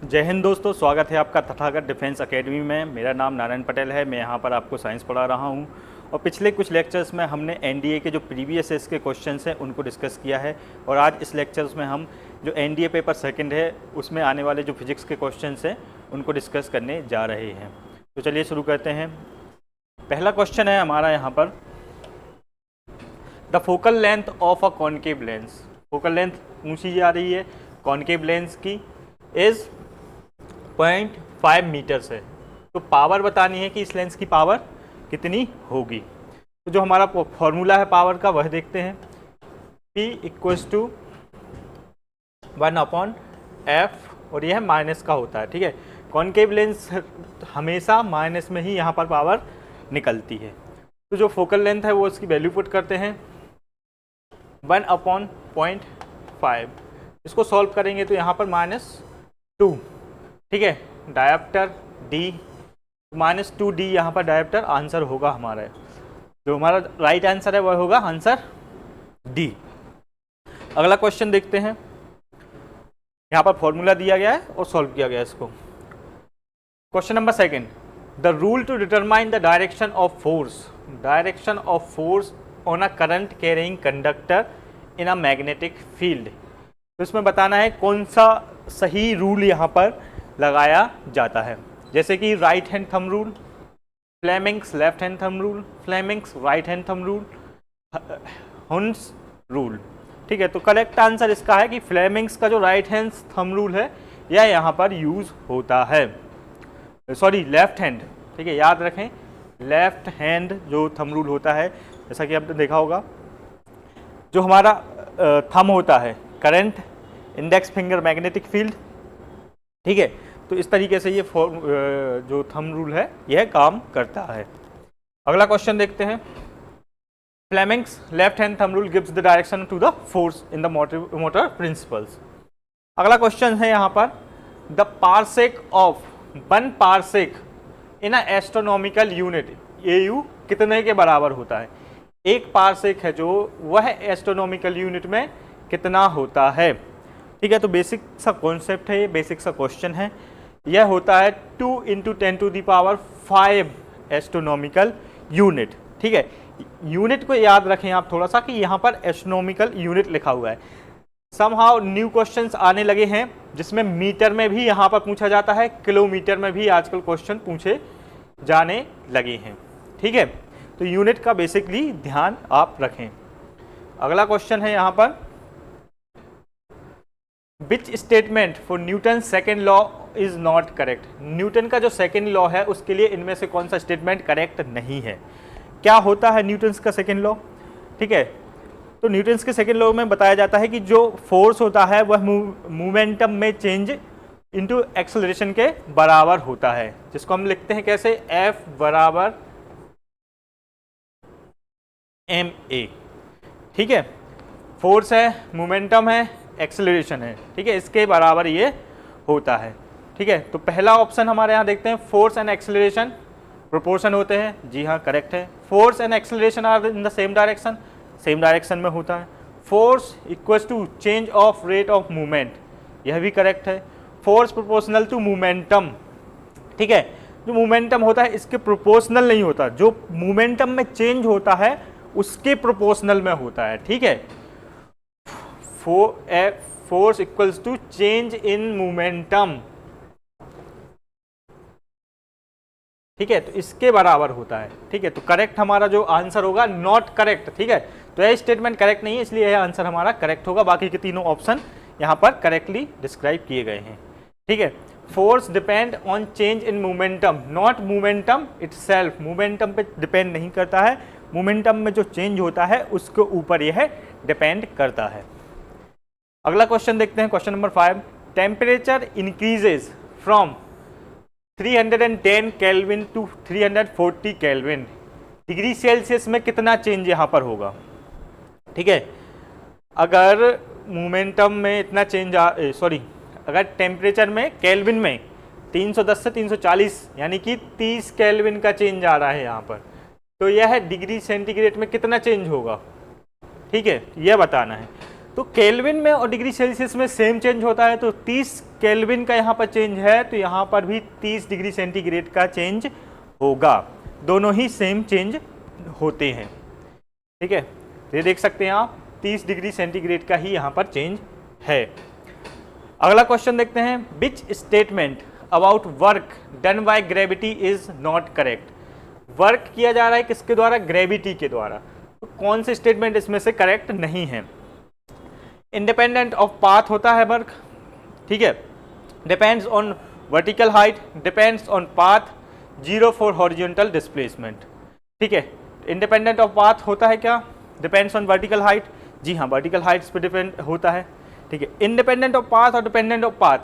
जय हिंद दोस्तों, स्वागत है आपका तथागत डिफेंस एकेडमी में। मेरा नाम नारायण पटेल है। मैं यहाँ पर आपको साइंस पढ़ा रहा हूँ और पिछले कुछ लेक्चर्स में हमने एनडीए के जो प्रीवियस ईयर्स के क्वेश्चंस हैं उनको डिस्कस किया है और आज इस लेक्चर्स में हम जो एनडीए पेपर सेकंड है उसमें आने वाले जो फिजिक्स के क्वेश्चंस हैं उनको डिस्कस करने जा रहे हैं। तो चलिए शुरू करते हैं। पहला क्वेश्चन है हमारा यहाँ पर, the focal length of a concave lens. Focal length पूछी जा रही है कॉनकेव लेंस की इज़ 0.5 मीटर्स है। तो पावर बतानी है कि इस लेंस की पावर कितनी होगी। तो जो हमारा फॉर्मूला है पावर का वह देखते हैं। P = 1/f और यह माइनस का होता है। ठीक है, कॉनकेव लेंस हमेशा माइनस में ही यहाँ पर पावर निकलती है। तो जो फोकल लेंथ है वो इसकी वैल्यू पुट करते हैं 1/0.5। इसको सॉल्व करेंगे तो यहाँ पर -2। ठीक है, डायप्टर D -2D यहाँ पर डायप्टर आंसर होगा हमारा। जो हमारा राइट आंसर है वह होगा आंसर D। अगला क्वेश्चन देखते हैं। यहाँ पर फॉर्मूला दिया गया है और सॉल्व किया गया है इसको। Question number second, the rule to determine the direction of force on a current carrying conductor in a magnetic field. तो इसमें बताना है कौन सा सही रूल यहाँ पर लगाया जाता है। जैसे कि right hand thumb rule, Fleming's left hand thumb rule, Fleming's right hand thumb rule, Hund's rule. ठीक है, तो करेक्ट आंसर इसका है कि फ्लेमिंग्स का जो राइट हैंड थंब रूल है यह यहाँ पर यूज होता है। Sorry, left hand. ठीक है, याद रखें लेफ्ट हैंड जो थंब रूल होता है, जैसा कि आपने देखा होगा जो हमारा थंब होता है current, index finger magnetic field. ठीक है, तो इस तरीके से ये जो थंब रूल है यह काम करता है। अगला क्वेश्चन देखते हैं। Fleming's left hand thumb rule gives the direction to the force in the motor principles. अगला क्वेश्चन है यहाँ पर, the parsec of 1 parsec in a astronomical unit AU कितने के बराबर होता है। एक पार्सेक है जो वह एस्ट्रोनॉमिकल यूनिट में कितना होता है। ठीक है, तो बेसिक सा कॉन्सेप्ट है, ये बेसिक सा क्वेश्चन है। यह होता है 2 × 10⁵ एस्ट्रोनॉमिकल यूनिट। ठीक है, यूनिट को याद रखें आप थोड़ा सा कि यहाँ पर एस्ट्रोनॉमिकल यूनिट लिखा हुआ है। समहाउ न्यू क्वेश्चंस आने लगे हैं जिसमें मीटर में भी यहाँ पर पूछा जाता है, किलोमीटर में भी आजकल क्वेश्चन पूछे जाने लगे हैं। ठीक है, तो यूनिट का बेसिकली ध्यान आप रखें। अगला क्वेश्चन है यहाँ पर, which statement for Newton second law is not correct. Newton का जो सेकेंड लॉ है उसके लिए इनमें से कौन सा स्टेटमेंट करेक्ट नहीं है। क्या होता है न्यूटन्स का सेकेंड लॉ। ठीक है, तो न्यूटन्स के सेकेंड लॉ में बताया जाता है कि जो फोर्स होता है वह मोमेंटम में चेंज इनटू एक्सेलरेशन के बराबर होता है, जिसको हम लिखते हैं कैसे, F = ma। ठीक है, फोर्स है, मोमेंटम है, एक्सेलरेशन है। ठीक है, इसके बराबर ये होता है। ठीक है, तो पहला ऑप्शन हमारे यहाँ देखते हैं, फोर्स एंड एक्सेलरेशन प्रोपोर्शन होते हैं। जी हाँ, करेक्ट है। Force and acceleration are in the same direction, same direction में होता है। Force equals to change of rate of movement, यह भी करेक्ट है। Force proportional to momentum. ठीक है, जो मोमेंटम होता है इसके प्रोपोर्शनल नहीं होता, जो मोमेंटम में चेंज होता है उसके प्रोपोर्शनल में होता है। ठीक है, force equals to change in momentum. ठीक है, तो इसके बराबर होता है। ठीक है, तो करेक्ट हमारा जो आंसर होगा नॉट करेक्ट। ठीक है, तो यह स्टेटमेंट करेक्ट नहीं है, इसलिए यह आंसर हमारा करेक्ट होगा। बाकी के तीनों ऑप्शन यहाँ पर करेक्टली डिस्क्राइब किए गए हैं। ठीक है, force depend on change in momentum, not momentum itself. Momentum पे डिपेंड नहीं करता है, मोमेंटम में जो चेंज होता है उसके ऊपर यह डिपेंड करता है। अगला क्वेश्चन देखते हैं, question number 5, temperature increases from 310 kelvin to 340 kelvin. Degree Celsius में कितना चेंज यहाँ पर होगा। ठीक है, अगर मोमेंटम में इतना चेंज अगर टेम्परेचर में केल्विन में 310 से 340 यानी कि 30 केल्विन का चेंज आ रहा है यहाँ पर, तो यह डिग्री सेंटीग्रेड में कितना चेंज होगा। ठीक है, यह बताना है। तो केल्विन में और डिग्री सेल्सियस में सेम चेंज होता है, तो 30 केल्विन का यहाँ पर चेंज है तो यहाँ पर भी 30 डिग्री सेंटीग्रेड का चेंज होगा, दोनों ही सेम चेंज होते हैं। ठीक है, ये देख सकते हैं आप 30 डिग्री सेंटीग्रेड का ही यहाँ पर चेंज है। अगला क्वेश्चन देखते हैं, which statement about work done by gravity is not correct. Work किया जा रहा है किसके द्वारा, ग्रेविटी के द्वारा, तो कौन से स्टेटमेंट इसमें से करेक्ट नहीं है। इंडिपेंडेंट ऑफ पाथ होता है वर्क, ठीक है, depends on vertical height, depends on path, zero for horizontal displacement. ठीक है, इंडिपेंडेंट ऑफ पाथ होता है क्या, डिपेंड्स ऑन वर्टिकल हाइट, जी हाँ वर्टिकल हाइट्स पे डिपेंड होता है। ठीक है, इंडिपेंडेंट ऑफ पाथ और डिपेंडेंट ऑफ पाथ,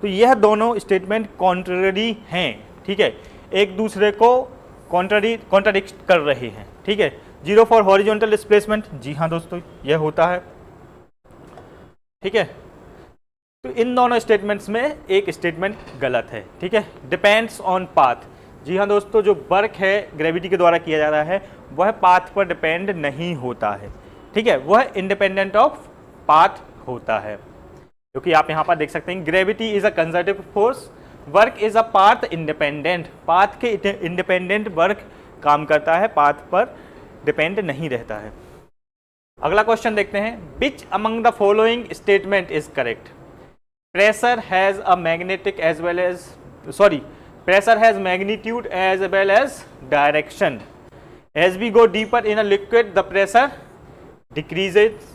तो यह दोनों स्टेटमेंट कॉन्ट्ररी हैं। ठीक है, एक दूसरे को कॉन्ट्राडिक्ट कर रहे हैं। ठीक है, जीरो फॉर हॉरिजॉन्टल डिस्प्लेसमेंट, जी हाँ दोस्तों यह होता है। ठीक है, तो इन दोनों स्टेटमेंट्स में एक स्टेटमेंट गलत है। ठीक है, डिपेंड्स ऑन पाथ, जी हाँ दोस्तों जो वर्क है ग्रेविटी के द्वारा किया जा रहा है वह पाथ पर डिपेंड नहीं होता है। ठीक है, वह इंडिपेंडेंट ऑफ पाथ होता है, क्योंकि आप यहाँ पर देख सकते हैं gravity is a conservative force, work is a path independent, path के इंडिपेंडेंट वर्क काम करता है, पाथ पर डिपेंड नहीं रहता है। अगला क्वेश्चन देखते हैं, which among the following statement is correct. Pressure has a magnetic as well as pressure has magnitude as well as direction. As we go deeper in a liquid, the pressure decreases.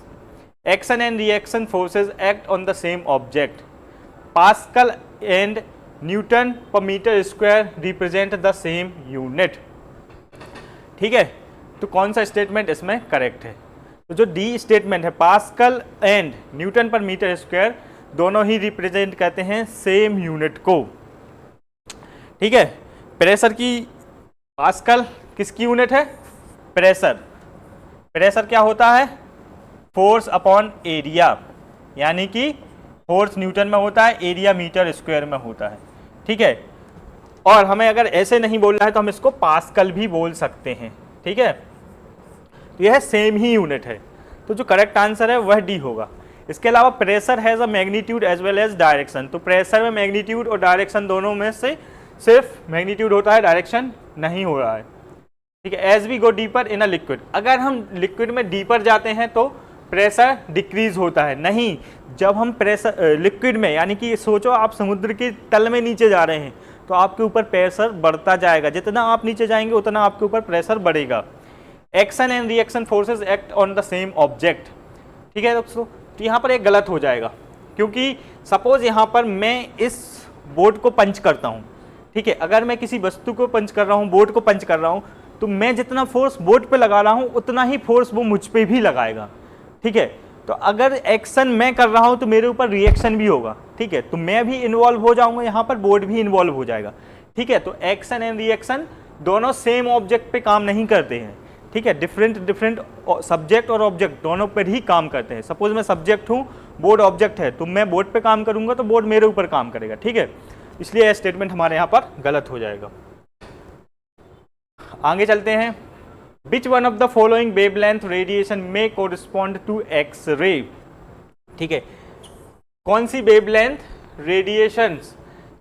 Action and reaction forces act on the same object. Pascal and Newton per meter square represent the same unit. ठीक है, तो कौन सा statement इसमें correct है, तो जो D statement है पास्कल एंड न्यूटन पर मीटर स्क्वायर दोनों ही रिप्रेजेंट करते हैं सेम यूनिट को। ठीक है, प्रेशर की पास्कल किसकी यूनिट है, प्रेशर, प्रेशर क्या होता है, फोर्स अपॉन एरिया, यानी कि फोर्स न्यूटन में होता है, एरिया मीटर स्क्वायर में होता है। ठीक है, और हमें अगर ऐसे नहीं बोलना है तो हम इसको पास्कल भी बोल सकते हैं। ठीक है, तो यह सेम ही यूनिट है, तो जो करेक्ट आंसर है वह डी होगा। इसके अलावा pressure has a magnitude as well as direction, तो प्रेशर में मैग्नीट्यूड और डायरेक्शन दोनों में से सिर्फ मैग्नीट्यूड होता है, डायरेक्शन नहीं हो रहा है। ठीक है, as we go deeper in a liquid, अगर हम लिक्विड में डीपर जाते हैं तो प्रेशर डिक्रीज होता है, नहीं जब हम प्रेशर लिक्विड में, यानी कि सोचो आप समुद्र के तल में नीचे जा रहे हैं तो आपके ऊपर प्रेशर बढ़ता जाएगा, जितना आप नीचे जाएंगे उतना आपके ऊपर प्रेशर बढ़ेगा। Action and reaction forces act on the same object. ठीक है दोस्तों, तो यहाँ पर एक गलत हो जाएगा, क्योंकि सपोज यहाँ पर मैं इस बोर्ड को पंच करता हूँ, ठीक है, अगर मैं किसी वस्तु को पंच कर रहा हूँ, बोर्ड को पंच कर रहा हूँ, तो मैं जितना फोर्स बोर्ड पे लगा रहा हूँ उतना ही फोर्स वो मुझ पे भी लगाएगा। ठीक है, तो अगर एक्शन मैं कर रहा हूँ तो मेरे ऊपर रिएक्शन भी होगा। ठीक है, तो मैं भी इन्वॉल्व हो जाऊंगा, यहाँ पर बोर्ड भी इन्वॉल्व हो जाएगा। ठीक है, तो एक्शन एंड रिएक्शन दोनों सेम ऑब्जेक्ट पे काम नहीं करते हैं। ठीक है, डिफरेंट सब्जेक्ट और ऑब्जेक्ट दोनों पर ही काम करते हैं। सपोज मैं सब्जेक्ट हूँ, बोर्ड ऑब्जेक्ट है, तो मैं बोर्ड पे काम करूंगा तो बोर्ड मेरे ऊपर काम करेगा। ठीक है, इसलिए यह स्टेटमेंट हमारे यहाँ पर गलत हो जाएगा। आगे चलते हैं, which one of the following wavelength radiation में कोरिस्पॉन्ड टू एक्स रे। ठीक है, कौन सी wavelength radiation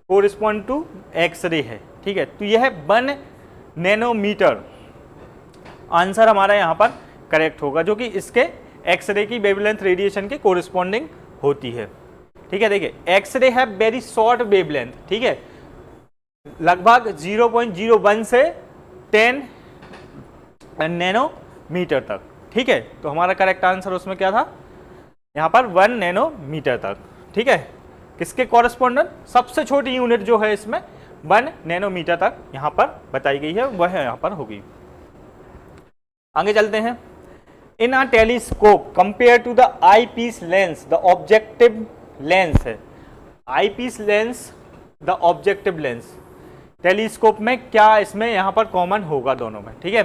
correspond to X ray है। ठीक है, तो यह 1 नैनोमीटर आंसर हमारा यहाँ पर करेक्ट होगा, जो कि इसके एक्सरे की वेवलेंथ रेडिएशन के कोरिस्पॉन्डिंग होती है। ठीक है, देखिए एक्सरे है वेरी शॉर्ट वेवलेंथ। ठीक है, लगभग 0.01 से 10 नैनोमीटर तक। ठीक है, तो हमारा करेक्ट आंसर उसमें क्या था, यहाँ पर 1 नैनोमीटर तक। ठीक है, किसके कॉरेस्पॉन्डेंट, सबसे छोटी यूनिट जो है इसमें 1 नैनोमीटर तक यहाँ पर बताई गई है, वह यहाँ पर होगी। आगे चलते हैं, in a telescope compare to the eyepiece lens the objective lens है। Eyepiece lens the objective lens, telescope में क्या इसमें यहाँ पर कॉमन होगा दोनों में। ठीक है,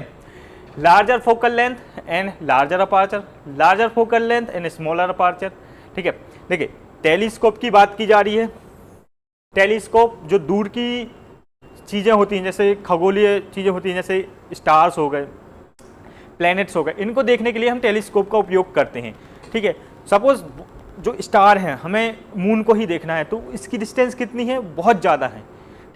larger focal length and larger aperture, larger focal length and smaller aperture. ठीक है, देखिए टेलीस्कोप की बात की जा रही है। टेलीस्कोप जो दूर की चीज़ें होती हैं, जैसे खगोलीय चीज़ें होती हैं, जैसे स्टार्स हो गए, प्लैनेट्स हो गए, इनको देखने के लिए हम टेलीस्कोप का उपयोग करते हैं। ठीक है, सपोज जो स्टार हैं हमें मून को ही देखना है, तो इसकी डिस्टेंस कितनी है, बहुत ज़्यादा है,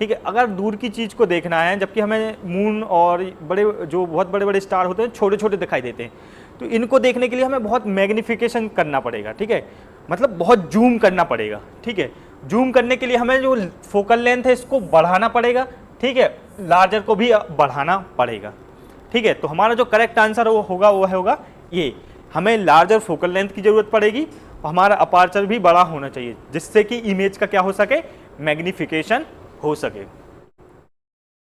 ठीक है। अगर दूर की चीज़ को देखना है, जबकि हमें मून और बड़े जो बहुत बड़े बड़े स्टार होते हैं छोटे छोटे दिखाई देते हैं, तो इनको देखने के लिए हमें बहुत मैग्निफिकेशन करना पड़ेगा, ठीक है, मतलब बहुत जूम करना पड़ेगा, ठीक है। जूम करने के लिए हमें जो फोकल लेंथ है इसको बढ़ाना पड़ेगा, ठीक है, लार्जर को भी बढ़ाना पड़ेगा, ठीक है। तो हमारा जो करेक्ट आंसर वो होगा ये, हमें लार्जर फोकल लेंथ की ज़रूरत पड़ेगी और हमारा अपार्चर भी बड़ा होना चाहिए, जिससे कि इमेज का क्या हो सके, मैग्निफिकेशन हो सके।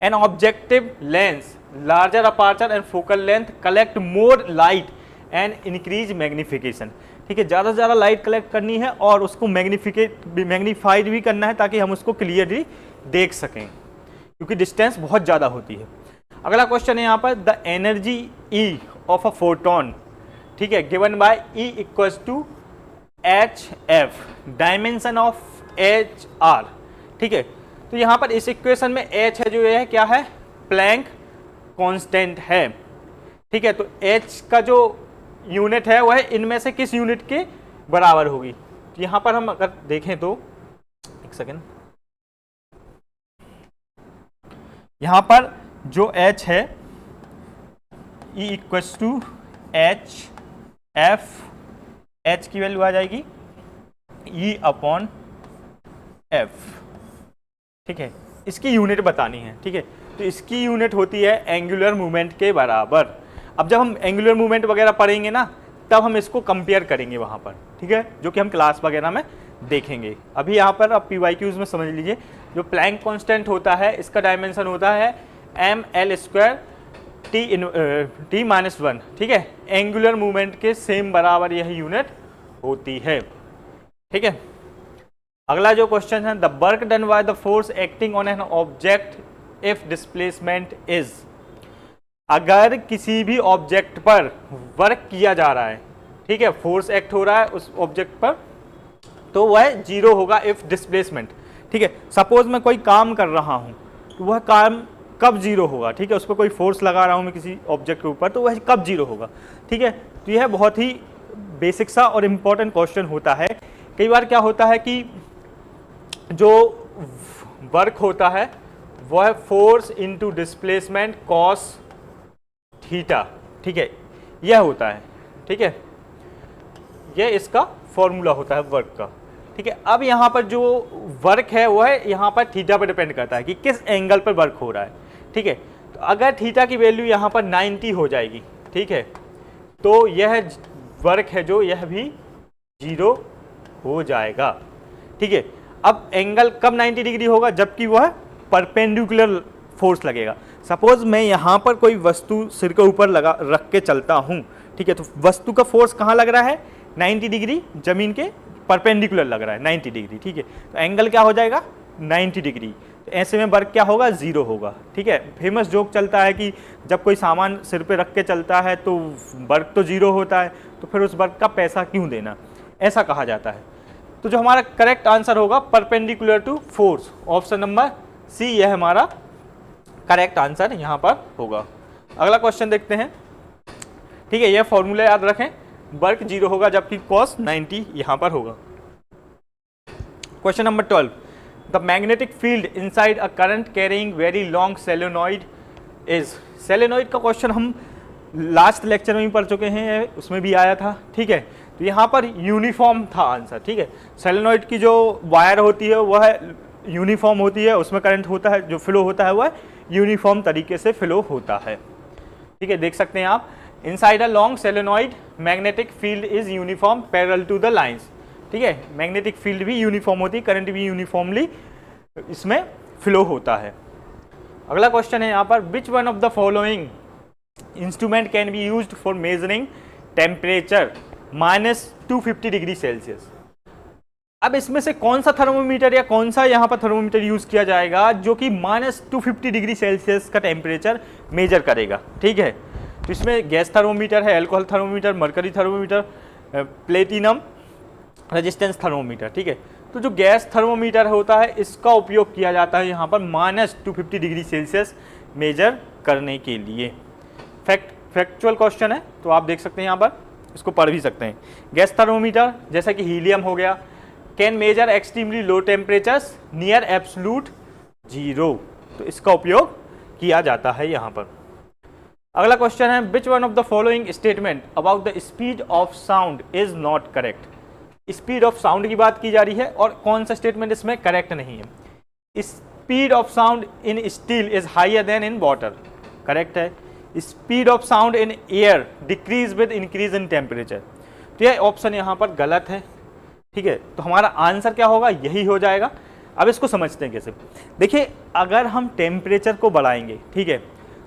An objective lens larger aperture and focal length collect more light and increase magnification, ठीक है। ज़्यादा से ज़्यादा लाइट कलेक्ट करनी है और उसको मैग्नीफाइड भी करना है ताकि हम उसको क्लियरली देख सकें, क्योंकि डिस्टेंस बहुत ज़्यादा होती है। अगला क्वेश्चन है यहाँ पर, the energy E of a photon, ठीक है, given by E equals to H F, dimension of H are, ठीक है। तो यहाँ पर इस इक्वेशन में एच है जो ये है क्या है, प्लैंक कांस्टेंट है, ठीक है। तो एच का जो यूनिट है वह इनमें से किस यूनिट के बराबर होगी। तो यहाँ पर हम अगर देखें तो एक सेकेंड, यहाँ पर जो h है E equals to H F, h की वैल्यू आ जाएगी E अपॉन एफ, ठीक है। इसकी यूनिट बतानी है, ठीक है। तो इसकी यूनिट होती है एंगुलर मूवमेंट के बराबर। अब जब हम एंगुलर मूवमेंट वगैरह पढ़ेंगे ना, तब हम इसको कंपेयर करेंगे वहाँ पर, ठीक है, जो कि हम क्लास वगैरह में देखेंगे। अभी यहाँ पर आप PYQs में समझ लीजिए, जो प्लैंक कांस्टेंट होता है इसका डायमेंशन होता है ml² t-1, ठीक है। एंगुलर मूवमेंट के सेम बराबर यह यूनिट होती है, ठीक है। अगला जो क्वेश्चन है, the work done by the force acting on an object if displacement is, अगर किसी भी ऑब्जेक्ट पर वर्क किया जा रहा है, ठीक है, फोर्स एक्ट हो रहा है उस ऑब्जेक्ट पर, तो वह जीरो होगा इफ डिस्प्लेसमेंट, ठीक है। सपोज मैं कोई काम कर रहा हूं, तो वह काम कब जीरो होगा, ठीक है, उस पर कोई फोर्स लगा रहा हूं मैं किसी ऑब्जेक्ट के ऊपर, तो वह कब जीरो होगा, ठीक है। तो यह बहुत ही बेसिक सा और इम्पोर्टेंट क्वेश्चन होता है। कई बार क्या होता है कि जो वर्क होता है वह force into displacement cos theta, ठीक है, यह होता है, ठीक है, यह इसका फॉर्मूला होता है वर्क का, ठीक है। अब यहाँ पर जो वर्क है वह यहाँ पर थीटा पर डिपेंड करता है कि किस एंगल पर वर्क हो रहा है, ठीक है। तो अगर थीटा की वैल्यू यहाँ पर 90 हो जाएगी, ठीक है, तो यह वर्क है जो यह भी जीरो हो जाएगा, ठीक है। अब एंगल कब 90 डिग्री होगा, जबकि वह परपेंडिकुलर फोर्स लगेगा। सपोज मैं यहाँ पर कोई वस्तु सिर के ऊपर लगा रख के चलता हूँ, ठीक है, तो वस्तु का फोर्स कहाँ लग रहा है, 90 डिग्री, जमीन के परपेंडिकुलर लग रहा है 90 डिग्री, ठीक है। तो एंगल क्या हो जाएगा, 90 डिग्री। तो ऐसे में वर्क क्या होगा, जीरो होगा, ठीक है। फेमस जोक चलता है कि जब कोई सामान सिर पे रख के चलता है तो वर्क तो जीरो होता है, तो फिर उस वर्क का पैसा क्यों देना, ऐसा कहा जाता है। तो जो हमारा करेक्ट आंसर होगा perpendicular to force, option number C, यह हमारा करेक्ट आंसर यहाँ पर होगा। अगला क्वेश्चन देखते हैं, ठीक है, यह फॉर्मूला याद रखें, वर्क जीरो होगा जबकि कॉस 90 यहाँ पर होगा। Question number 12, the magnetic field inside a current carrying very long solenoid is. Solenoid का क्वेश्चन हम लास्ट लेक्चर में भी पढ़ चुके हैं, उसमें भी आया था, ठीक है। तो यहाँ पर यूनिफॉर्म था आंसर, ठीक है। सोलेनॉइड की जो वायर होती है वह यूनिफॉर्म होती है, उसमें करंट होता है, जो फ्लो होता है वह यूनिफॉर्म तरीके से फ्लो होता है, ठीक है। देख सकते हैं आप, inside a long solenoid magnetic field is uniform parallel to the lines, ठीक है। मैग्नेटिक फील्ड भी यूनिफॉर्म होती है, करंट भी यूनिफॉर्मली इसमें फ्लो होता है। अगला क्वेश्चन है यहाँ पर, विच one of the following instrument can be used for measuring temperature -250 degree Celsius. अब इसमें से कौन सा थर्मोमीटर या कौन सा यहाँ पर थर्मोमीटर यूज किया जाएगा जो कि -250 डिग्री सेल्सियस का टेम्परेचर मेजर करेगा, ठीक है। तो इसमें गैस थर्मोमीटर है, alcohol thermometer, mercury thermometer, platinum resistance thermometer, ठीक है। तो जो गैस थर्मोमीटर होता है इसका उपयोग किया जाता है यहाँ पर -250 डिग्री सेल्सियस मेजर करने के लिए। फैक्चुअल क्वेश्चन है, तो आप देख सकते हैं यहाँ पर इसको पढ़ भी सकते हैं। गैस थर्मोमीटर जैसा कि हीलियम हो गया, can measure extremely low temperatures near absolute zero, तो इसका उपयोग किया जाता है यहाँ पर। अगला क्वेश्चन है विच one of the following statement about the speed of sound is not correct. Speed of sound की बात की जा रही है और कौन सा स्टेटमेंट इसमें करेक्ट नहीं है। Speed of sound in steel is higher than in water, correct है। Speed of sound in air decrease with increase in temperature, तो यह ऑप्शन यहाँ पर गलत है, ठीक है। तो हमारा आंसर क्या होगा, यही हो जाएगा। अब इसको समझते हैं कैसे। देखिए अगर हम टेम्परेचर को बढ़ाएंगे, ठीक है,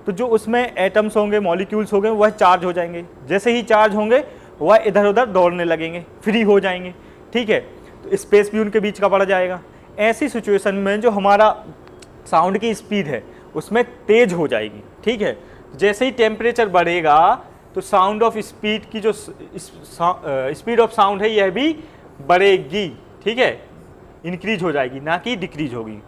तो जो उसमें एटम्स होंगे, मॉलिक्यूल्स होंगे, वह चार्ज हो जाएंगे। जैसे ही चार्ज होंगे वह इधर उधर दौड़ने लगेंगे, फ्री हो जाएंगे, ठीक है। तो स्पेस भी उनके बीच का बढ़ जाएगा। ऐसी सिचुएशन में जो हमारा साउंड की स्पीड है उसमें तेज हो जाएगी, ठीक है। जैसे ही टेम्परेचर बढ़ेगा तो साउंड ऑफ स्पीड की जो स्पीड ऑफ साउंड है यह भी बढ़ेगी, ठीक है, इंक्रीज हो जाएगी, ना कि डिक्रीज होगी।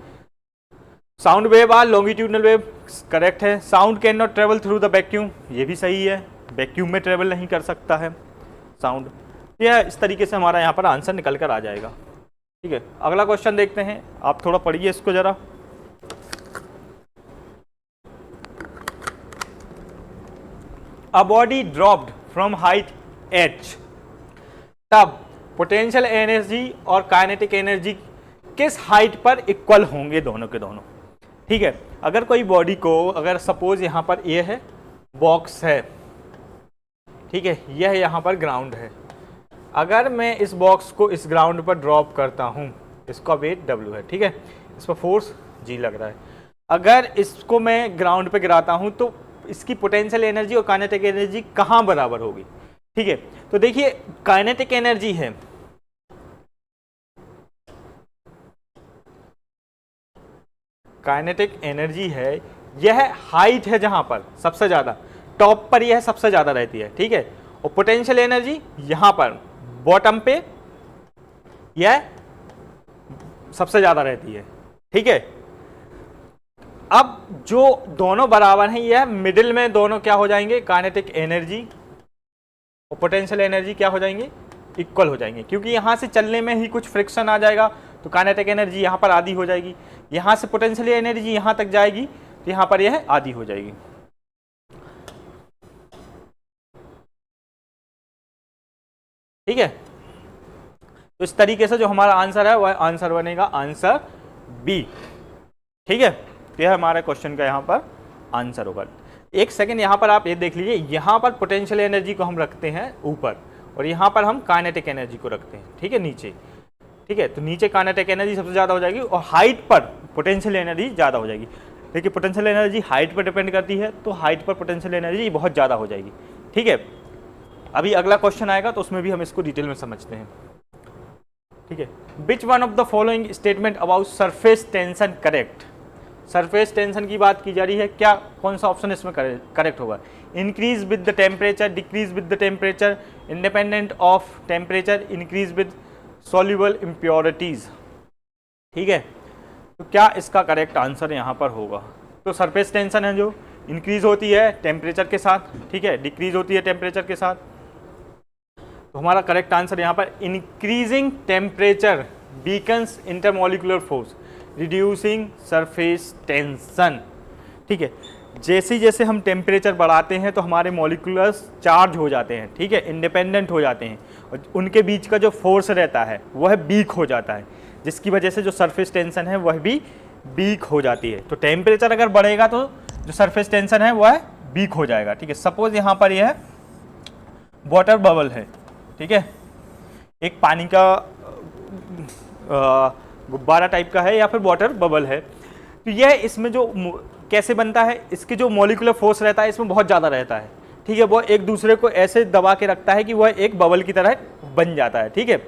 Sound wave are longitudinal wave, correct है। Sound can not travel through the vacuum, ये भी सही है, वैक्यूम में ट्रेवल नहीं कर सकता है साउंड। यह इस तरीके से हमारा यहाँ पर आंसर निकल कर आ जाएगा, ठीक है। अगला क्वेश्चन देखते हैं, आप थोड़ा पढ़िए इसको जरा। A body dropped from height h, तब पोटेंशियल एनर्जी और काइनेटिक एनर्जी किस हाइट पर इक्वल होंगे, दोनों के दोनों, ठीक है। अगर कोई बॉडी को, अगर सपोज यहाँ पर ये है बॉक्स है, ठीक है, यह यहाँ पर ग्राउंड है। अगर मैं इस बॉक्स को इस ग्राउंड पर ड्रॉप करता हूँ, इसका वेट W है, ठीक है, इस पर फोर्स G लग रहा है। अगर इसको मैं ग्राउंड पे गिराता हूँ तो इसकी पोटेंशियल एनर्जी और काइनेटिक एनर्जी कहाँ बराबर होगी, ठीक है। तो देखिए काइनेटिक एनर्जी है, काइनेटिक एनर्जी है, यह हाइट है जहां पर सबसे ज्यादा, टॉप पर यह सबसे ज्यादा रहती है, ठीक है। और पोटेंशियल एनर्जी यहां पर बॉटम पे यह सबसे ज्यादा रहती है, ठीक है। अब जो दोनों बराबर हैं, यह मिडिल में दोनों क्या हो जाएंगे, काइनेटिक एनर्जी और पोटेंशियल एनर्जी क्या हो जाएंगे, इक्वल हो जाएंगे, क्योंकि यहां से चलने में ही कुछ फ्रिक्शन आ जाएगा तो काइनेटिक एनर्जी यहां पर आधी हो जाएगी, यहां से पोटेंशियल एनर्जी यहां तक जाएगी तो यहां पर यह आधी हो जाएगी। ठीक है, तो इस तरीके से जो हमारा आंसर है वह आंसर बनेगा आंसर बी। ठीक है, तो यह हमारे क्वेश्चन का यहाँ पर आंसर होगा। एक सेकेंड यहाँ पर आप ये देख लीजिए, यहाँ पर पोटेंशियल एनर्जी को हम रखते हैं ऊपर और यहाँ पर हम काइनेटिक एनर्जी को रखते हैं, ठीक है, नीचे। ठीक है, तो नीचे काइनेटिक एनर्जी सबसे ज़्यादा हो जाएगी और हाइट पर पोटेंशियल एनर्जी ज़्यादा हो जाएगी। देखिए पोटेंशियल एनर्जी हाइट पर डिपेंड करती है, तो हाइट पर पोटेंशियल एनर्जी बहुत ज़्यादा हो जाएगी। ठीक है, अभी अगला क्वेश्चन आएगा तो उसमें भी हम इसको डिटेल में समझते हैं। ठीक है, विच one of the following statement about surface tension correct. Surface tension की बात की जा रही है, क्या कौन सा ऑप्शन इसमें करेक्ट होगा। Increase with the temperature, decrease with the temperature, independent of temperature, increase with soluble impurities. ठीक है, तो क्या इसका करेक्ट आंसर यहाँ पर होगा। तो सरफेस टेंशन है जो इंक्रीज होती है टेम्परेचर के साथ, ठीक है, डिक्रीज होती है टेम्परेचर के साथ। तो हमारा करेक्ट आंसर यहाँ पर increasing temperature weakens intermolecular force reducing surface tension. ठीक है, जैसे जैसे हम टेम्परेचर बढ़ाते हैं तो हमारे मॉलिक्यूल्स चार्ज हो जाते हैं, ठीक है, इंडिपेंडेंट हो जाते हैं और उनके बीच का जो फोर्स रहता है वह वीक हो जाता है, जिसकी वजह से जो सरफेस टेंशन है वह भी वीक हो जाती है। तो टेम्परेचर अगर बढ़ेगा तो जो सरफेस टेंशन है वह वीक हो जाएगा। ठीक है, सपोज यहाँ पर यह वाटर बबल है, ठीक है, एक पानी का गुब्बारा टाइप का है या फिर वाटर बबल है। तो यह इसमें जो कैसे बनता है, इसके जो मॉलिक्यूलर फोर्स रहता है इसमें बहुत ज़्यादा रहता है। ठीक है, वो एक दूसरे को ऐसे दबा के रखता है कि वह एक बबल की तरह बन जाता है। ठीक है,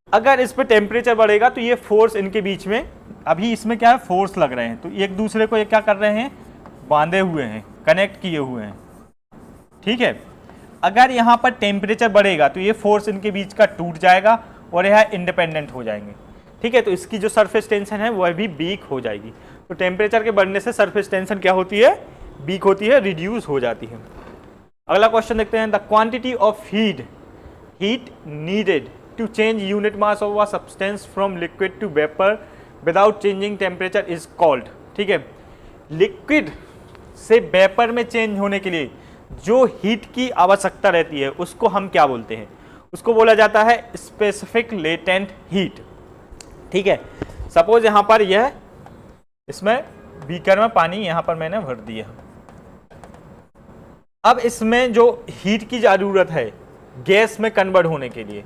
अगर इस पर टेम्परेचर बढ़ेगा तो ये फोर्स इनके बीच में, अभी इसमें क्या है, फोर्स लग रहे हैं, तो एक दूसरे को ये क्या कर रहे हैं, बांधे हुए हैं, कनेक्ट किए हुए हैं। ठीक है, अगर यहाँ पर टेम्परेचर बढ़ेगा तो ये फोर्स इनके बीच का टूट जाएगा और यह इंडिपेंडेंट हो जाएंगे। ठीक है, तो इसकी जो सरफेस टेंशन है वह भी वीक हो जाएगी। तो टेम्परेचर के बढ़ने से सरफेस टेंशन क्या होती है, वीक होती है, रिड्यूस हो जाती है। अगला क्वेश्चन देखते हैं, the quantity of heat needed to change unit mass of a substance from liquid to vapour without changing temperature is called. ठीक है, लिक्विड से वेपर में चेंज होने के लिए जो हीट की आवश्यकता रहती है उसको हम क्या बोलते हैं? उसको बोला जाता है स्पेसिफिक लेटेंट हीट। ठीक है, सपोज यहां पर यह इसमें बीकर में पानी यहां पर मैंने भर दिया, अब इसमें जो हीट की जरूरत है गैस में कन्वर्ट होने के लिए,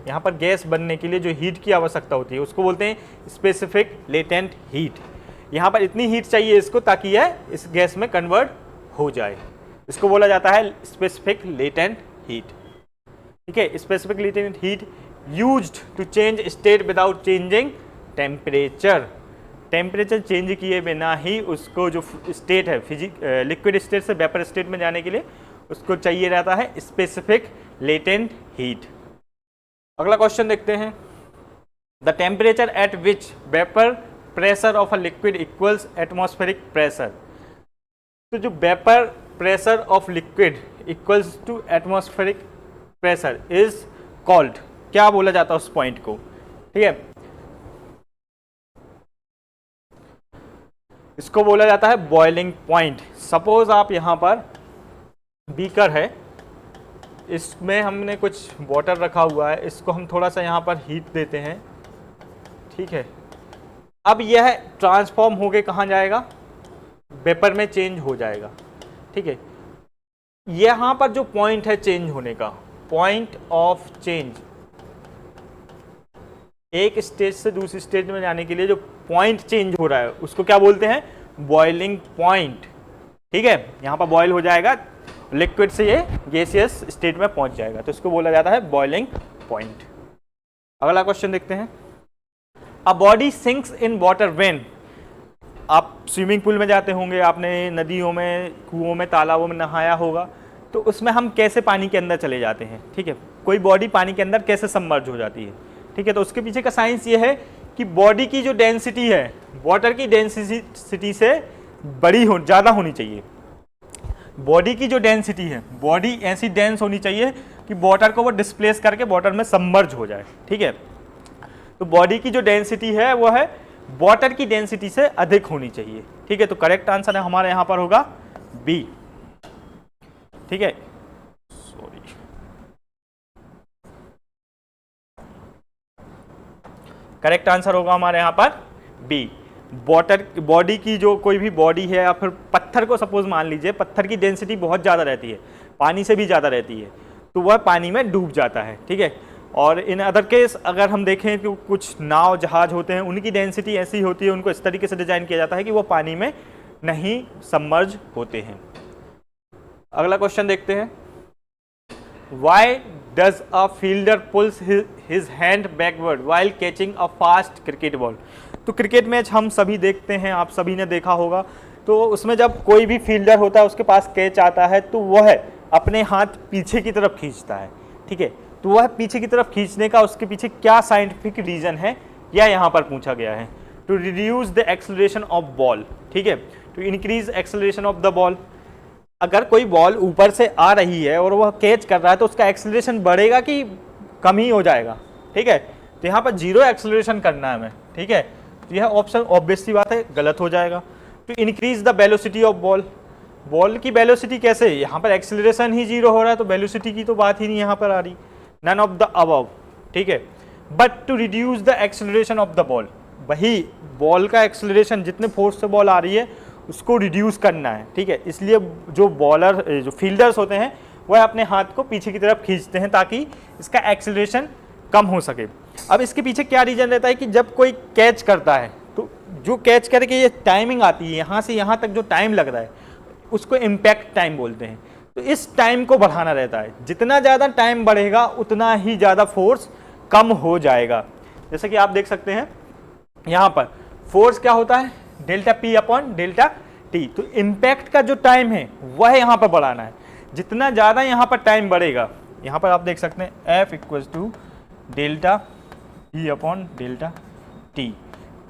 यहाँ पर गैस बनने के लिए जो हीट की आवश्यकता होती है उसको बोलते हैं स्पेसिफिक लेटेंट हीट। यहाँ पर इतनी हीट चाहिए इसको ताकि यह इस गैस में कन्वर्ट हो जाए, इसको बोला जाता है स्पेसिफिक लेटेंट हीट। ठीक है, specific latent heat used to change state without changing temperature. Temperature change किए बिना ही उसको जो स्टेट है लिक्विड स्टेट से वेपर स्टेट में जाने के लिए उसको चाहिए रहता है स्पेसिफिक लेटेंट हीट। अगला क्वेश्चन देखते हैं, the temperature at which vapour pressure of a liquid equals atmospheric pressure. तो जो vapour pressure of liquid equals to atmospheric pressure is called, क्या बोला जाता है उस पॉइंट को? ठीक है, इसको बोला जाता है बॉइलिंग पॉइंट। सपोज आप यहां पर बीकर है, इसमें हमने कुछ वाटर रखा हुआ है, इसको हम थोड़ा सा यहाँ पर हीट देते हैं। ठीक है, अब यह ट्रांसफॉर्म होके कहाँ जाएगा? वेपर में चेंज हो जाएगा। ठीक है, यहाँ पर जो पॉइंट है चेंज होने का, पॉइंट ऑफ चेंज, एक स्टेज से दूसरी स्टेज में जाने के लिए जो पॉइंट चेंज हो रहा है उसको क्या बोलते हैं? Boiling point. ठीक है, यहाँ पर बॉयल हो जाएगा, लिक्विड से ये गैसियस स्टेट में पहुंच जाएगा, तो इसको बोला जाता है बॉइलिंग पॉइंट। अगला क्वेश्चन देखते हैं, a body sinks in water when. आप स्विमिंग पूल में जाते होंगे, आपने नदियों में, कुओं में, तालाबों में नहाया होगा, तो उसमें हम कैसे पानी के अंदर चले जाते हैं? ठीक है, कोई बॉडी पानी के अंदर कैसे सबमर्ज हो जाती है? ठीक है, तो उसके पीछे का साइंस ये है कि बॉडी की जो डेंसिटी है वाटर की डेंसिटी से ज़्यादा होनी चाहिए। बॉडी की जो डेंसिटी है, बॉडी ऐसी डेंस होनी चाहिए कि वाटर को वो डिस्प्लेस करके वाटर में सबमर्ज हो जाए। ठीक है, तो बॉडी की जो डेंसिटी है वो है वाटर की डेंसिटी से अधिक होनी चाहिए। ठीक है, तो करेक्ट आंसर है हमारे यहां पर होगा बी। ठीक है, सॉरी, करेक्ट आंसर होगा हमारे यहां पर बी। वाटर बॉडी की जो कोई भी बॉडी है, या फिर पत्थर को सपोज मान लीजिए, पत्थर की डेंसिटी बहुत ज़्यादा रहती है, पानी से भी ज़्यादा रहती है, तो वह पानी में डूब जाता है। ठीक है, और इन अदर केस अगर हम देखें तो कुछ नाव जहाज होते हैं, उनकी डेंसिटी ऐसी होती है, उनको इस तरीके से डिजाइन किया जाता है कि वो पानी में नहीं सबमर्ज होते हैं। अगला क्वेश्चन देखते हैं, why does a fielder pulls his hand backward while catching a fast cricket ball. तो क्रिकेट मैच हम सभी देखते हैं, आप सभी ने देखा होगा, तो उसमें जब कोई भी फील्डर होता है उसके पास कैच आता है तो वह अपने हाथ पीछे की तरफ खींचता है। ठीक है, तो वह पीछे की तरफ खींचने का उसके पीछे क्या साइंटिफिक रीजन है, यह यहाँ पर पूछा गया है। To reduce the acceleration of ball. ठीक है, to increase acceleration of the ball. अगर कोई बॉल ऊपर से आ रही है और वह कैच कर रहा है तो उसका एक्सेलरेशन बढ़ेगा कि कम ही हो जाएगा? ठीक है, तो यहाँ पर जीरो एक्सेलरेशन करना है हमें। ठीक है, तो यह ऑप्शन ऑब्वियस सी बात है गलत हो जाएगा। To increase the velocity of ball. Ball की वेलोसिटी कैसे? यहाँ पर एक्सेलरेशन ही जीरो हो रहा है, तो वेलोसिटी की तो बात ही नहीं यहाँ पर आ रही। None of the above. ठीक है, but to reduce the acceleration of the ball, वही बॉल का एक्सेलरेशन जितने फोर्स से बॉल आ रही है उसको रिड्यूस करना है। ठीक है, इसलिए जो बॉलर जो फील्डर्स होते हैं वह अपने हाथ को पीछे की तरफ खींचते हैं ताकि इसका एक्सेलरेशन कम हो सके। अब इसके पीछे क्या रीजन रहता है कि जब कोई कैच करता है तो जो कैच करके ये टाइमिंग आती है, यहाँ से यहाँ तक जो टाइम लग रहा है उसको इम्पैक्ट टाइम बोलते हैं। तो इस टाइम को बढ़ाना रहता है, जितना ज़्यादा टाइम बढ़ेगा उतना ही ज़्यादा फोर्स कम हो जाएगा। जैसे कि आप देख सकते हैं यहाँ पर फोर्स क्या होता है, delta P upon delta T. तो इम्पैक्ट का जो टाइम है वह यहाँ पर बढ़ाना है। जितना ज़्यादा यहाँ पर टाइम बढ़ेगा, यहाँ पर आप देख सकते हैं F equals to delta P upon delta T.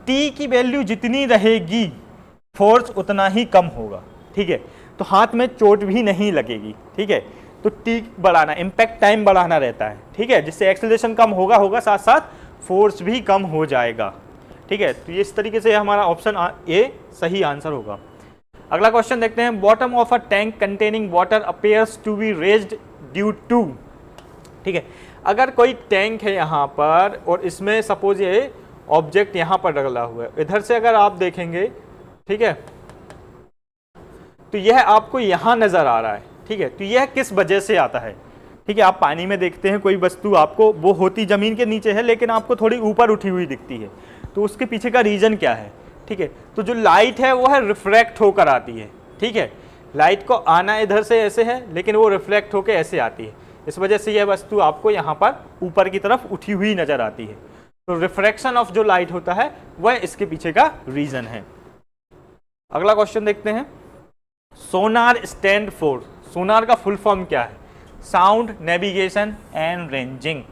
T की वैल्यू जितनी रहेगी फोर्स उतना ही कम होगा। ठीक है, तो हाथ में चोट भी नहीं लगेगी, ठीक है। तो टी बढ़ाना, इम्पैक्ट टाइम बढ़ाना रहता है, ठीक है, जिससे एक्सेलरेशन कम होगा साथ साथ फोर्स भी कम हो जाएगा, ठीक है। तो इस तरीके से हमारा ऑप्शन ए सही आंसर होगा। अगला क्वेश्चन देखते हैं, bottom of a tank containing water appears to be raised due to, ठीक है। अगर कोई टैंक है यहाँ पर और इसमें सपोज ये ऑब्जेक्ट यहाँ पर डला हुआ है, इधर से अगर आप देखेंगे, ठीक है, तो यह आपको यहाँ नजर आ रहा है, ठीक है। तो यह किस वजह से आता है, ठीक है। आप पानी में देखते हैं कोई वस्तु, आपको वो होती जमीन के नीचे है लेकिन आपको थोड़ी ऊपर उठी हुई दिखती है, तो उसके पीछे का रीजन क्या है, ठीक है। तो जो लाइट है वो है रिफ्रैक्ट होकर आती है, ठीक है। लाइट को आना इधर से ऐसे है लेकिन वो रिफ्लेक्ट होकर ऐसे आती है, इस वजह से यह वस्तु आपको यहाँ पर ऊपर की तरफ उठी हुई नजर आती है। तो रिफ्रैक्शन ऑफ जो लाइट होता है वह इसके पीछे का रीजन है। अगला क्वेश्चन देखते हैं, सोनार स्टैंड फॉर, सोनार का फुल फॉर्म क्या है, साउंड नेविगेशन एंड रेंजिंग,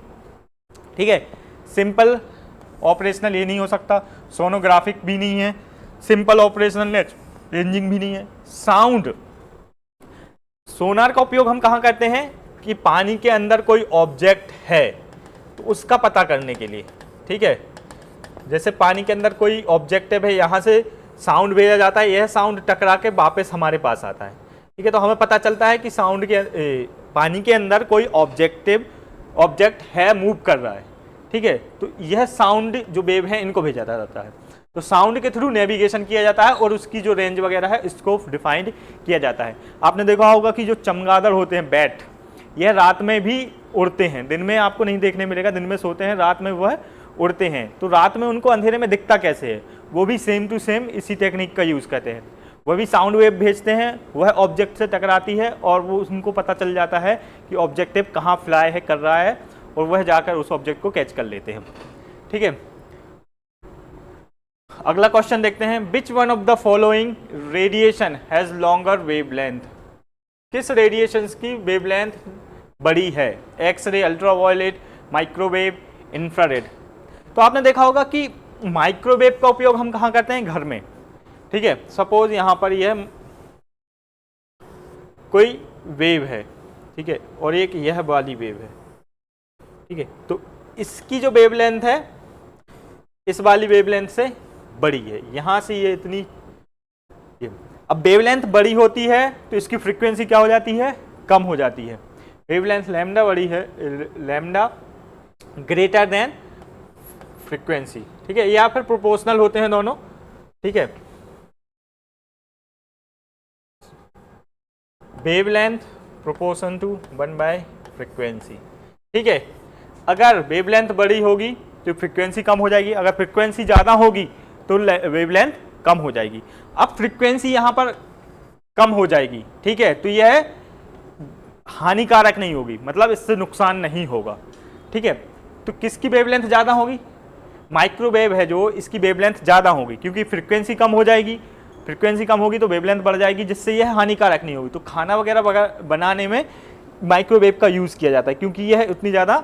ठीक है। सिंपल ऑपरेशनल ये नहीं हो सकता, सोनोग्राफिक भी नहीं है, सिंपल ऑपरेशनल रेंजिंग भी नहीं है। साउंड, सोनार का उपयोग हम कहाँ करते हैं कि पानी के अंदर कोई ऑब्जेक्ट है तो उसका पता करने के लिए, ठीक है। जैसे पानी के अंदर कोई ऑब्जेक्ट है भाई, यहाँ से साउंड भेजा जाता है, यह साउंड टकरा के वापस हमारे पास आता है, ठीक है। तो हमें पता चलता है कि साउंड के पानी के अंदर कोई ऑब्जेक्ट है, मूव कर रहा है, ठीक है। तो यह साउंड जो वेव है इनको भेजा जाता है। तो साउंड के थ्रू नेविगेशन किया जाता है और उसकी जो रेंज वगैरह है इसको डिफाइंड किया जाता है। आपने देखा होगा कि जो चमगादड़ होते हैं, बैट, यह रात में भी उड़ते हैं, दिन में आपको नहीं देखने मिलेगा, दिन में सोते हैं, रात में वह उड़ते हैं। तो रात में उनको अंधेरे में दिखता कैसे है, वो भी सेम टू सेम इसी टेक्निक का यूज़ करते हैं। वह भी साउंड वेव भेजते हैं, वह ऑब्जेक्ट से टकराती है और वो उनको पता चल जाता है कि ऑब्जेक्टिव कहाँ फ्लाई है कर रहा है और वह जाकर उस ऑब्जेक्ट को कैच कर लेते हैं, ठीक है। अगला क्वेश्चन देखते हैं, which one of the following radiation has longer wavelength, किस रेडिएशन की वेवलेंथ बड़ी है, एक्सरे, अल्ट्रावायलेट, माइक्रोवेव, इंफ्रारेड। तो आपने देखा होगा कि माइक्रोवेव का उपयोग हम कहाँ करते हैं, घर में, ठीक है। सपोज यहाँ पर यह कोई वेव है, ठीक है, और एक यह वाली वेव है, ठीक है। तो इसकी जो वेवलेंथ है इस वाली वेवलेंथ से बड़ी है, यहाँ से ये इतनी, अब वेवलेंथ बड़ी होती है तो इसकी फ्रीक्वेंसी क्या हो जाती है, कम हो जाती है। वेवलेंथ लैम्डा बड़ी है, लैम्डा ग्रेटर देन फ्रीक्वेंसी, ठीक है, या फिर प्रोपोर्शनल होते हैं दोनों, ठीक है। वेवलेंथ प्रोपोर्शन टू 1/फ्रीक्वेंसी, ठीक है। अगर वेवलेंथ बड़ी होगी तो फ्रीक्वेंसी कम हो जाएगी, अगर फ्रीक्वेंसी ज़्यादा होगी तो वेवलेंथ कम हो जाएगी। अब फ्रीक्वेंसी यहाँ पर कम हो जाएगी, ठीक है, तो यह हानिकारक नहीं होगी, मतलब इससे नुकसान नहीं होगा, ठीक है। तो किसकी वेवलेंथ ज़्यादा होगी, माइक्रोवेव है जो, इसकी वेवलेंथ ज़्यादा होगी क्योंकि फ्रीक्वेंसी कम हो जाएगी, फ्रीक्वेंसी कम होगी तो वेवलेंथ बढ़ जाएगी, जिससे यह हानिकारक नहीं होगी। तो खाना वगैरह बनाने में माइक्रोवेव का यूज़ किया जाता है क्योंकि यह उतनी ज़्यादा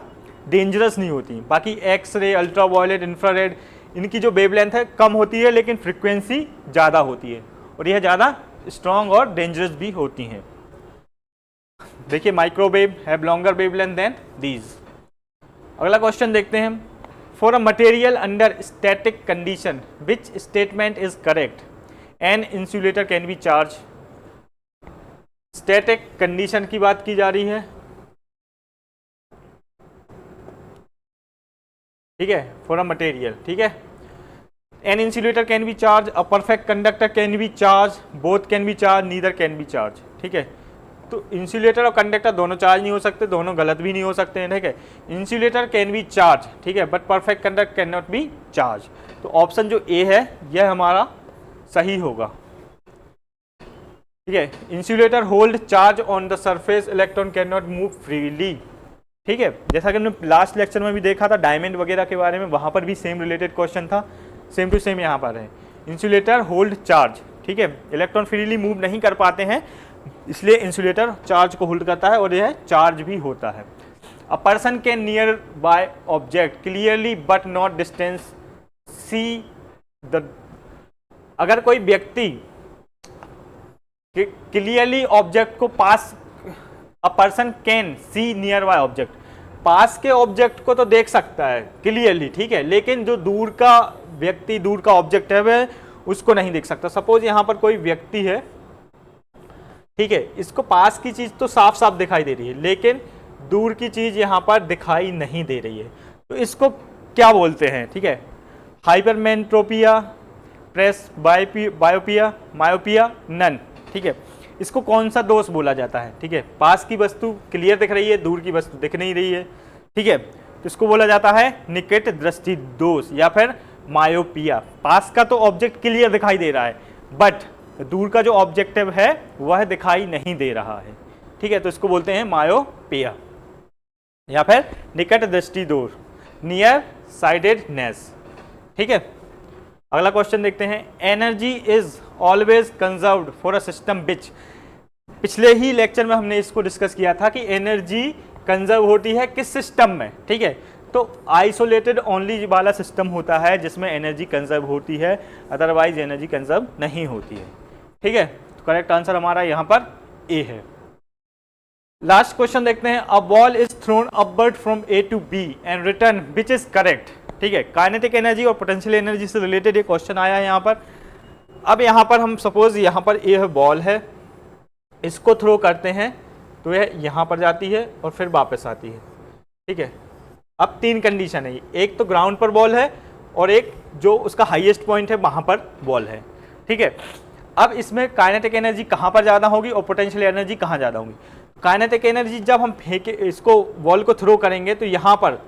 डेंजरस नहीं होती। बाकी एक्सरे, अल्ट्रावायलेट, इंफ्रारेड, इनकी जो वेवलेंथ है कम होती है लेकिन फ्रीक्वेंसी ज़्यादा होती है और यह ज़्यादा स्ट्रॉन्ग और डेंजरस भी होती हैं। देखिए, microwave have longer wavelength than these. अगला क्वेश्चन देखते हैं, for a material under static condition which statement is correct, an insulator can be charge. Static condition की बात की जा रही है, ठीक है, फॉर अ मटेरियल, ठीक है। An insulator can be charge, a perfect conductor can be charge, both can be charge, neither can be charge, ठीक है। तो इंसुलेटर और कंडक्टर दोनों चार्ज नहीं हो सकते, दोनों गलत भी नहीं हो सकते हैं, ठीक है। इंसुलेटर कैन बी चार्ज, ठीक है, but perfect conductor can not be charge. तो ऑप्शन जो ए है यह हमारा सही होगा, ठीक है। Insulator hold charge on the surface, electron can not move freely, ठीक है। जैसा कि हमने लास्ट लेक्चर में भी देखा था डायमंड वगैरह के बारे में, वहां पर भी सेम रिलेटेड क्वेश्चन था, सेम टू सेम यहाँ पर है। इंसुलेटर होल्ड चार्ज, ठीक है, इलेक्ट्रॉन फ्रीली मूव नहीं कर पाते हैं इसलिए इंसुलेटर चार्ज को होल्ड करता है और यह चार्ज भी होता है। A person can near by object clearly but not distance see the, अगर कोई व्यक्ति क्लियरली ऑब्जेक्ट को पास, a person can see near by object, पास के ऑब्जेक्ट को तो देख सकता है क्लियरली, ठीक है, लेकिन जो दूर का व्यक्ति, दूर का ऑब्जेक्ट है वह उसको नहीं देख सकता। सपोज यहाँ पर कोई व्यक्ति है, ठीक है, इसको पास की चीज तो साफ साफ दिखाई दे रही है, लेकिन दूर की चीज यहाँ पर दिखाई नहीं दे रही है, तो इसको क्या बोलते हैं, ठीक है, हाइपरमेट्रोपिया, प्रेस बायोपिया, मायोपिया, नन, ठीक है। इसको कौन सा दोष बोला जाता है, ठीक है, पास की वस्तु क्लियर दिख रही है, दूर की वस्तु दिख नहीं रही है, ठीक है, तो इसको बोला जाता है निकट दृष्टि दोष या फिर मायोपिया। पास का तो ऑब्जेक्ट क्लियर दिखाई दे रहा है, बट दूर का जो ऑब्जेक्टिव है वह दिखाई नहीं दे रहा है, ठीक है, तो इसको बोलते हैं मायोपिया या फिर निकट दृष्टि दोष, नियर साइडेडनेस, ठीक है। अगला क्वेश्चन देखते हैं, energy is always conserved for a system which, पिछले ही लेक्चर में हमने इसको डिस्कस किया था कि एनर्जी कंजर्व होती है किस सिस्टम में, ठीक है, तो आइसोलेटेड ओनली वाला सिस्टम होता है जिसमें एनर्जी कंजर्व होती है, अदरवाइज एनर्जी कंजर्व नहीं होती है, ठीक है, तो करेक्ट आंसर हमारा यहाँ पर ए है। लास्ट क्वेश्चन देखते हैं, a ball is thrown upward from A to B and return which is correct, ठीक है, काइनेटिक एनर्जी और पोटेंशियल एनर्जी से रिलेटेड ये क्वेश्चन आया है यहाँ पर। अब यहाँ पर हम सपोज यहाँ पर ये बॉल है, इसको थ्रो करते हैं तो यह यहाँ पर जाती है और फिर वापस आती है, ठीक है। अब तीन कंडीशन है, एक तो ग्राउंड पर बॉल है और एक जो उसका हाईएस्ट पॉइंट है वहाँ पर बॉल है, ठीक है। अब इसमें काइनेटिक एनर्जी कहाँ पर ज़्यादा होगी और पोटेंशियल एनर्जी कहाँ ज़्यादा होगी। काइनेटिक एनर्जी जब हम फेंके इसको बॉल को थ्रो करेंगे तो यहाँ पर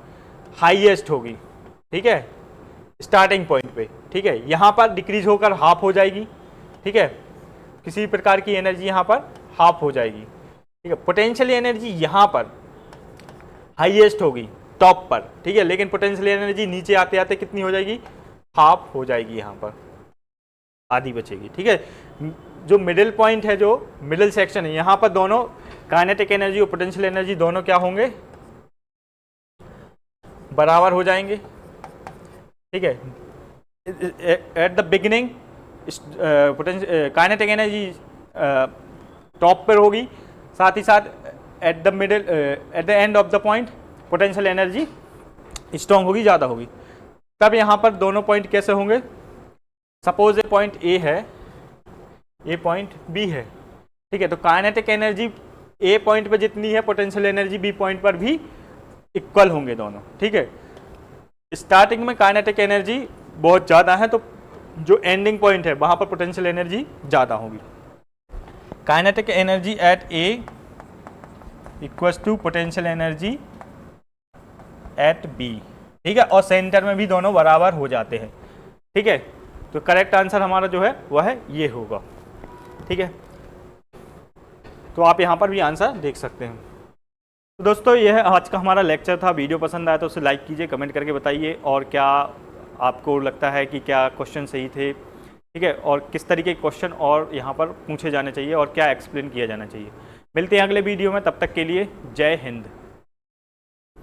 हाईएस्ट होगी, ठीक है, स्टार्टिंग पॉइंट पे, ठीक है, यहाँ पर डिक्रीज होकर हाफ हो जाएगी, ठीक है, किसी प्रकार की एनर्जी यहाँ पर हाफ हो जाएगी, ठीक है। पोटेंशियल एनर्जी यहाँ पर हाईएस्ट होगी टॉप पर, ठीक है, लेकिन पोटेंशियल एनर्जी नीचे आते आते कितनी हो जाएगी, हाफ हो जाएगी, यहाँ पर आधी बचेगी, ठीक है। जो मिडिल पॉइंट है, जो मिडिल सेक्शन है, यहाँ पर दोनों काइनेटिक एनर्जी और पोटेंशियल एनर्जी दोनों क्या होंगे, बराबर हो जाएंगे, ठीक है। At the beginning kinetic energy top पर होगी, साथ ही साथ at the middle, at the end of the point potential energy strong होगी, ज़्यादा होगी। तब यहाँ पर दोनों पॉइंट कैसे होंगे, सपोज ये पॉइंट ए है, ये पॉइंट बी है, ठीक है, तो काइनेटिक एनर्जी ए पॉइंट पर जितनी है पोटेंशियल एनर्जी बी पॉइंट पर भी इक्वल होंगे दोनों, ठीक है। स्टार्टिंग में काइनेटिक एनर्जी बहुत ज़्यादा है तो जो एंडिंग पॉइंट है वहाँ पर पोटेंशियल एनर्जी ज़्यादा होगी। Kinetic energy at A equals to potential energy at B, ठीक है, और सेंटर में भी दोनों बराबर हो जाते हैं, ठीक है, तो करेक्ट आंसर हमारा जो है वह ये होगा, ठीक है। तो आप यहाँ पर भी आंसर देख सकते हैं। तो दोस्तों यह आज का हमारा लेक्चर था। वीडियो पसंद आया तो उसे लाइक कीजिए, कमेंट करके बताइए और क्या आपको लगता है कि क्या क्वेश्चन सही थे, ठीक है, और किस तरीके के क्वेश्चन और यहाँ पर पूछे जाने चाहिए और क्या एक्सप्लेन किया जाना चाहिए। मिलते हैं अगले वीडियो में, तब तक के लिए जय हिंद।